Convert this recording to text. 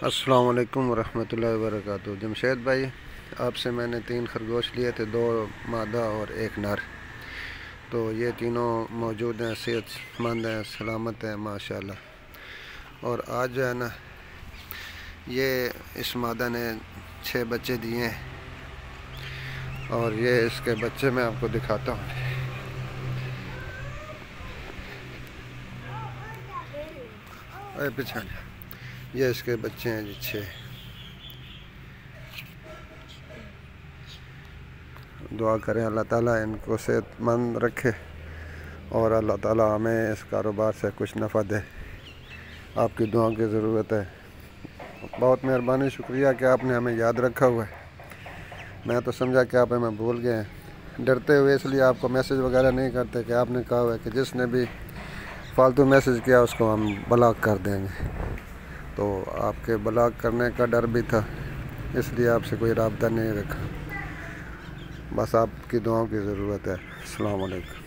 अस्सलाम वालेकुम वरहमतुल्लाहि वबरकातुहू। जमशेद भाई, आपसे मैंने 3 खरगोश लिए थे, 2 मादा और 1 नर। तो ये तीनों मौजूद हैं, सेहतमंद हैं, सलामत हैं माशाल्लाह। और आज जो है ना, ये इस मादा ने 6 बच्चे दिए हैं और ये इसके बच्चे मैं आपको दिखाता हूँ। अरे पीछे, ये इसके बच्चे हैं जी 6। दुआ करें अल्लाह ताला इनको सेहतमंद रखे और अल्लाह ताला हमें इस कारोबार से कुछ नफ़ा दे। आपकी दुआ की ज़रूरत है। बहुत मेहरबानी, शुक्रिया कि आपने हमें याद रखा हुआ है। मैं तो समझा कि आप हमें भूल गए हैं। डरते हुए इसलिए आपको मैसेज वगैरह नहीं करते कि आपने कहा हुआ है कि जिसने भी फालतू मैसेज किया उसको हम ब्लॉक कर देंगे। तो आपके ब्लॉक करने का डर भी था, इसलिए आपसे कोई राब्ता नहीं रखा। बस आपकी दुआओं की ज़रूरत है। अस्सलाम वालेकुम।